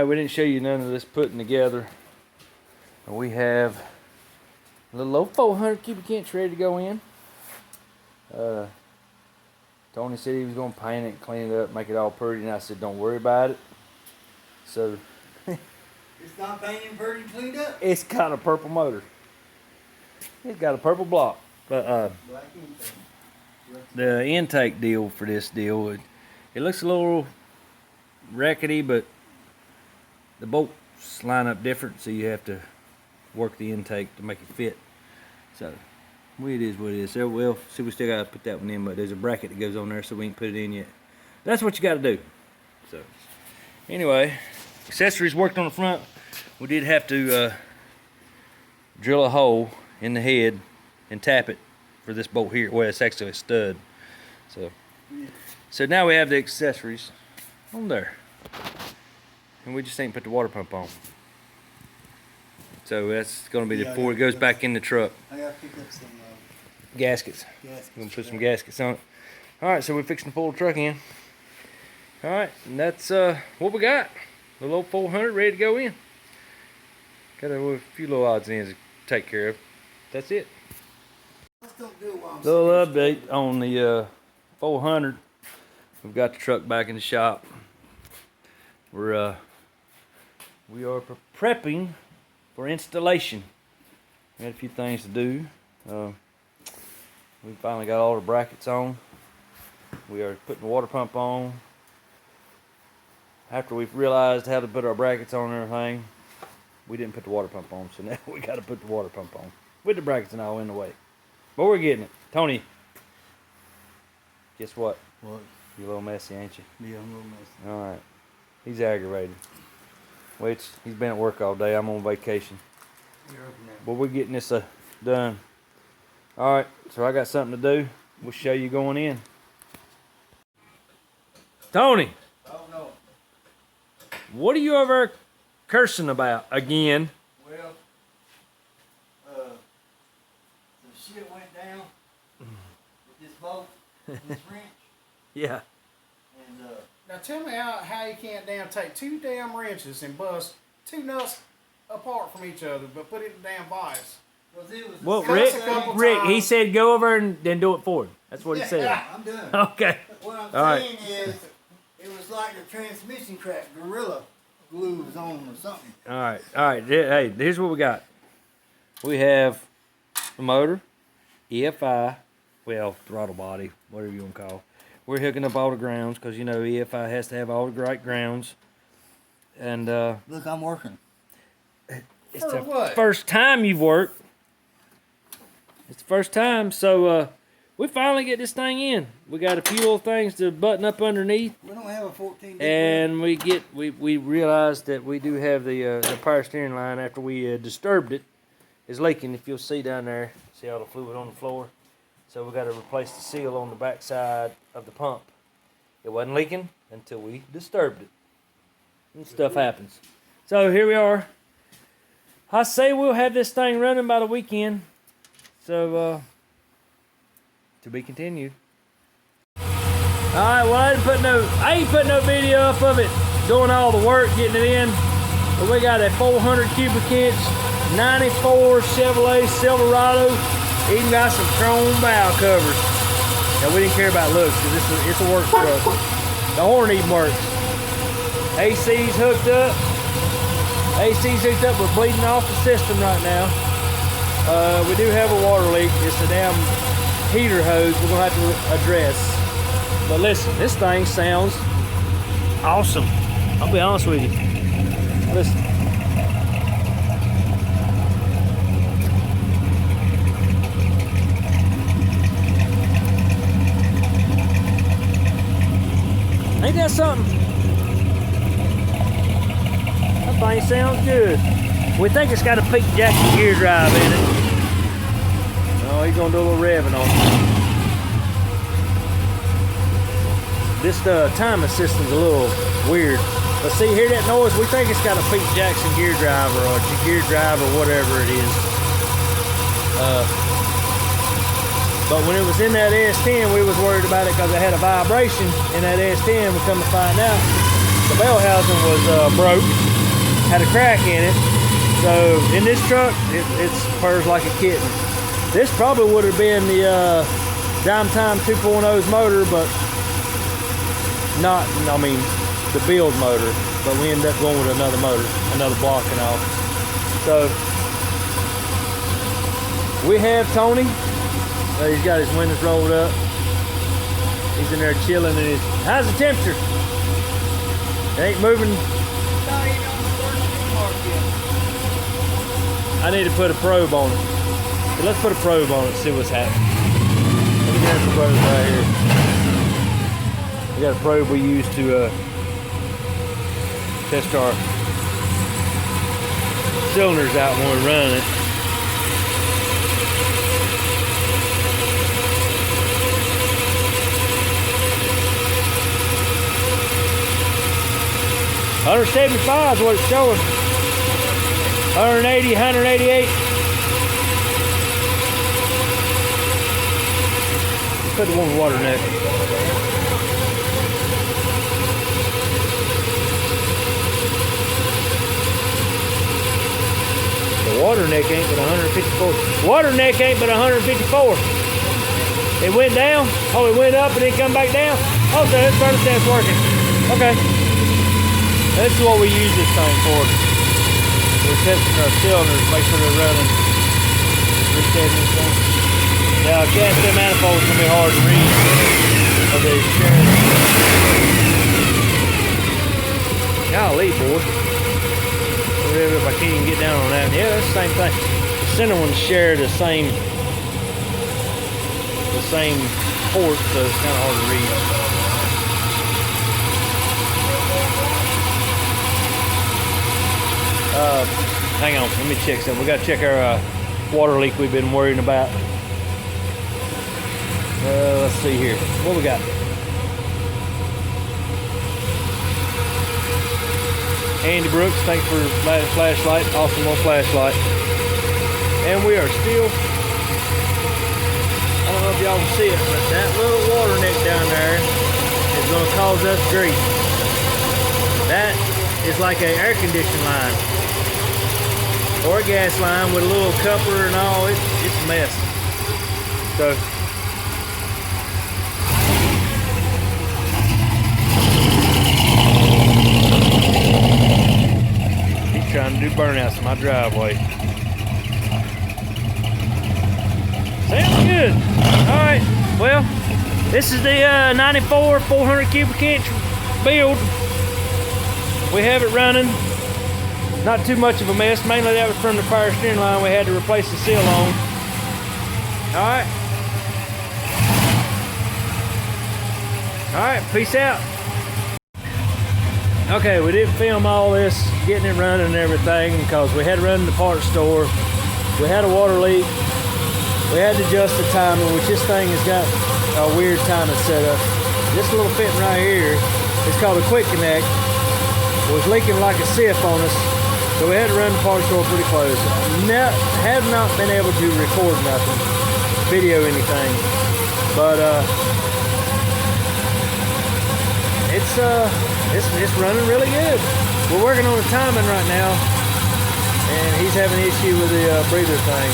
we didn't show you none of this putting together. We have a little old 400 cubic inch ready to go in. Tony said he was going to paint it, clean it up, make it all pretty, and I said don't worry about it. So it's not painted, pretty, cleaned up? It's got a purple motor. It's got a purple block. But the intake deal for this deal, it looks a little rackety, but the bolts line up different, so you have to work the intake to make it fit. So it is what it is. So we'll see, we still got to put that one in, but there's a bracket that goes on there, so we ain't put it in yet. That's what you got to do. So anyway, accessories worked on the front. We did have to drill a hole in the head and tap it for this bolt here. Well, it's actually a stud. So now we have the accessories on there, and we just ain't put the water pump on. So that's going to be before it goes back in the truck. I got to pick up some gaskets. We're going to put some gaskets on it. All right, so we're fixing to pull the truck in. All right, and that's what we got. The little 400 ready to go in. Got a few little odds and ends to take care of. That's it. Little update on the 400. We've got the truck back in the shop. We are prepping for installation. We had a few things to do. We finally got all the brackets on. We are putting the water pump on. After we've realized how to put our brackets on and everything, we didn't put the water pump on, so now we got to put the water pump on with the brackets and all in the way. But we're getting it. Tony, guess what? What? You're a little messy, ain't you? Yeah, I'm a little messy. All right. He's aggravated. Which, he's been at work all day. I'm on vacation. But we're getting this done. All right, so I got something to do. We'll show you going in. Tony. Oh, no. What are you ever cursing about again? Well, the shit went down with this bolt, this wrench. Yeah. And now tell me how you can't take two damn wrenches and bust two nuts apart from each other, but put it in the damn vise. Well, Couple Rick, he times. said go over and then do it for him. That's what he said. Yeah, I'm done. Okay. What I'm All saying is, it was like the transmission crack, Gorilla Glue was on or something. All right. Hey, here's what we got. We have the motor, EFI, well, throttle body, whatever you want to call it. We're hooking up all the grounds because, you know, EFI has to have all the right grounds. And Look, I'm working. it's For the what? first time you've worked. It's the first time, so we finally get this thing in. We got a few little things to button up underneath. We don't have a 14. And we realized that we do have the power steering line after we disturbed it is leaking. If you'll see down there, see all the fluid on the floor. So we got to replace the seal on the back side of the pump. It wasn't leaking until we disturbed it. And stuff happens. So here we are. I say we'll have this thing running by the weekend. So to be continued. Alright, well I ain't put no video up of it doing all the work, getting it in. But we got a 400 cubic inch 94 Chevy Silverado. Even got some chrome bow covers. Now we didn't care about looks because it's a work truck. The horn even works. AC's hooked up. AC's hooked up. We're bleeding off the system right now. We do have a water leak. It's a damn heater hose we're gonna have to address. But listen, this thing sounds awesome. I'll be honest with you. Listen. Ain't that something? That thing sounds good. We think it's got a peak jacket gear drive in it. Oh, he's gonna do a little revving on it. This timing system's a little weird. But see, hear that noise? We think it's got a Pete Jackson gear drive or a gear drive or whatever it is. But when it was in that S10, we was worried about it because it had a vibration in that S10. We come to find out the bell housing was broke. had a crack in it. So in this truck, it purrs like a kitten. This probably would have been the Dime Time 2.0's motor, but not, I mean, the build motor. But we ended up going with another motor, another block and all. So we have Tony. He's got his windows rolled up. He's in there chilling. And how's the temperature? It ain't moving. I need to put a probe on it. So let's put a probe on it and see what's happening. Let me get the probe right here. We got a probe we use to test our cylinders out when we run it. $175 is what it's showing. 180, 188. Let's put the one with water neck. The water neck ain't but 154. Water neck ain't but 154. It went down. Oh, it went up and then come back down. Oh, so this thermostat's working. Okay. This is what we use this thing for. We're testing our cylinders, make sure they're running. Resetting this thing. Now, gas and manifolds can be hard to read. Okay, golly, boy. If I can't even get down on that. Yeah, that's the same thing. The center ones share the same port, so it's kind of hard to read. Hang on, let me check something. We got to check our water leak we've been worrying about. Let's see here. What we got? Andy Brooks, thanks for the flashlight. Awesome little flashlight. And we are still, I don't know if y'all can see it, but that little water neck down there is going to cause us grief. That is like an air conditioning line. Or a gas line with a little coupler and all. It's a mess. So he's trying to do burnouts in my driveway. Sounds good. Alright, well, this is the 94 400 cubic inch build. We have it running. Not too much of a mess. Mainly that was from the power steering line we had to replace the seal on. Alright. Alright, peace out. Okay, we didn't film all this, getting it running and everything, because we had to run to the parts store. We had a water leak. We had to adjust the timing, which this thing has got a weird timing setup. This little fitting right here, it's called a quick connect. It was leaking like a sieve on us. So we had to run the parts store pretty close. Have not been able to record nothing, video anything, but it's running really good. We're working on the timing right now, and he's having an issue with the breather thing.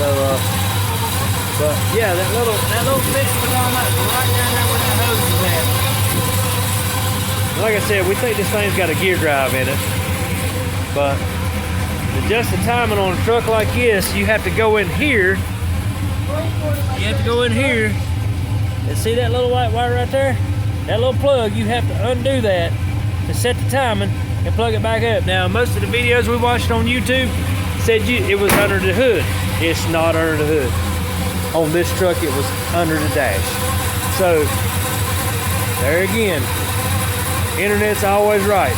So, but yeah, that little fix was on that right down there where that hose is at. Like I said, we think this thing's got a gear drive in it. But to adjust the timing on a truck like this, you have to go in here. You have to go in here and see that little white wire right there? That little plug, you have to undo that to set the timing and plug it back up. Now, most of the videos we watched on YouTube said it was under the hood. It's not under the hood. On this truck, it was under the dash. So, there again, internet's always right.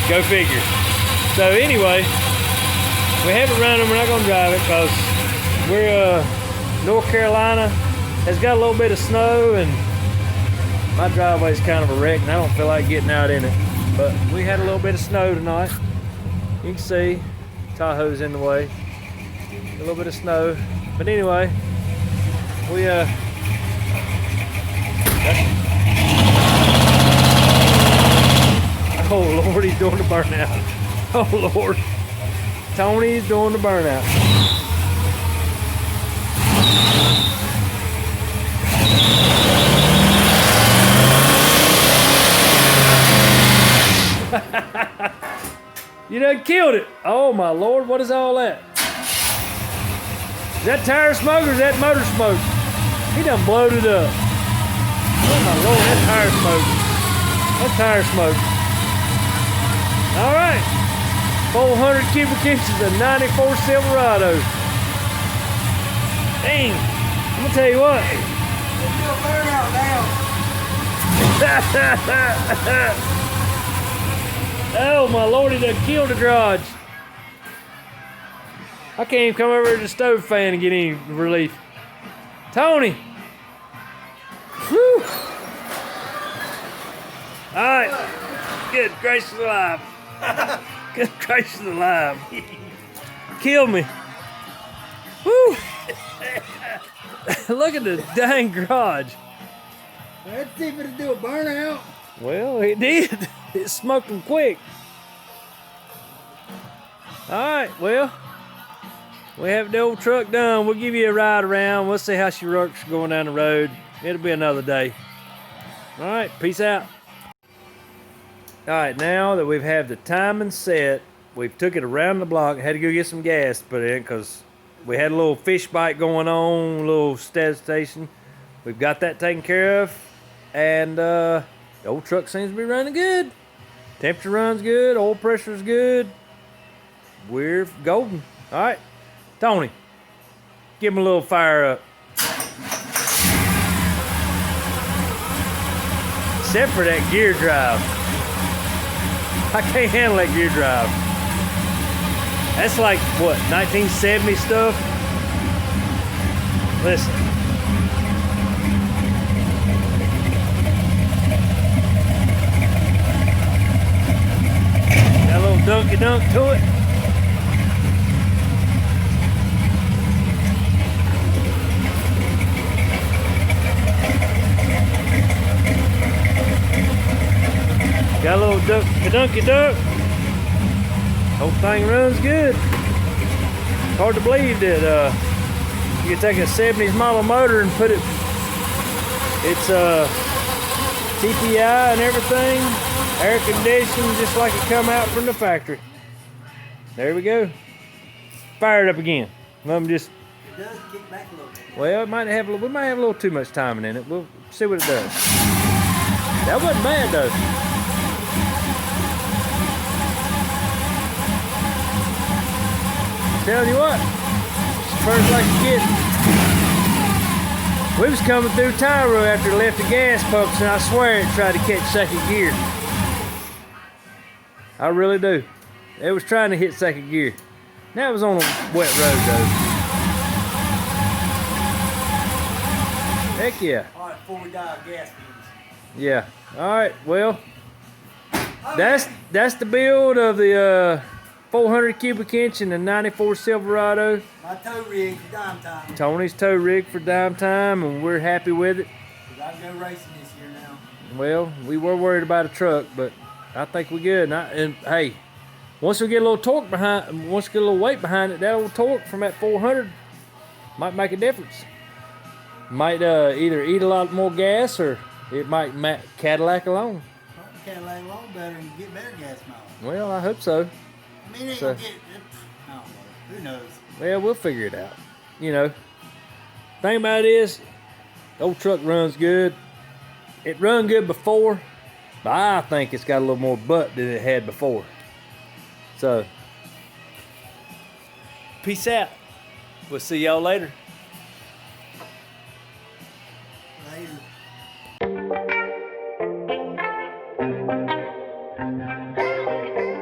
Go figure. So anyway, we have it running. We're not going to drive it because we're North Carolina has got a little bit of snow, and my driveway's kind of a wreck, and I don't feel like getting out in it. But we had a little bit of snow tonight. You can see Tahoe's in the way. A little bit of snow. But anyway, we Oh Lord, he's doing the burnout. Oh Lord. Tony's doing the burnout. You done killed it. Oh my Lord, what is all that? Is that tire smoke or is that motor smoke? He done blowed it up. Oh my Lord, that's tire smoke. That's tire smoke. All right, 400 cubic inches of 94 Silverado. Dang, I'm gonna tell you what. Let's do a burnout now. Oh my Lord, he done killed the garage. I can't even come over to the stove fan and get any relief. Tony. Whew. All right. Good gracious alive. Good gracious alive. Kill me. Whew. Look at the dang garage. Let's see if it'll do a burnout. Well, it did. It smoked them quick. All right, well, we have the old truck done. We'll give you a ride around. We'll see how she works going down the road. It'll be another day. All right, peace out. All right, now that we've had the timing set, we've took it around the block. Had to go get some gas to put in because we had a little fish bite going on, a little status station. We've got that taken care of, and the old truck seems to be running good. Temperature runs good, oil pressure's good. We're golden. All right, Tony, give him a little fire up. Except for that gear drive. I can't handle that gear drive. That's like, what, 1970 stuff? Listen. Got a little dunky dunk to it. Got a little dunky dunk. Whole thing runs good. Hard to believe that you could take a 70s model motor and put it's TPI and everything, air conditioned just like it come out from the factory. There we go. Fire it up again. Let me just. It does kick back a little bit. Well, we might have a little too much timing in it. We'll see what it does. That wasn't bad though. Tell you what, first like a kid. We was coming through Tyro after it left the gas pumps, and I swear it tried to catch second gear. I really do. It was trying to hit second gear. Now it was on a wet road though. Heck yeah. All right, before we die, gas fumes. Yeah. All right. Well, that's the build of the 400 cubic inch in the 94 Silverado. My tow rig for dime time. Tony's tow rig for dime time, and we're happy with it. Cause I go racing this year now. Well, we were worried about a truck, but I think we're good. And hey, once we get a little torque behind, once we get a little weight behind it, that old torque from that 400 might make a difference. Might either eat a lot more gas, or it might Cadillac alone. Well, Cadillac alone better and get better gas mileage. Well, I hope so. I mean, it So- ain't gonna get. I don't know. Who knows? Well, we'll figure it out. You know, thing about it is, the old truck runs good. It run good before, but I think it's got a little more butt than it had before. So, peace out. We'll see y'all later.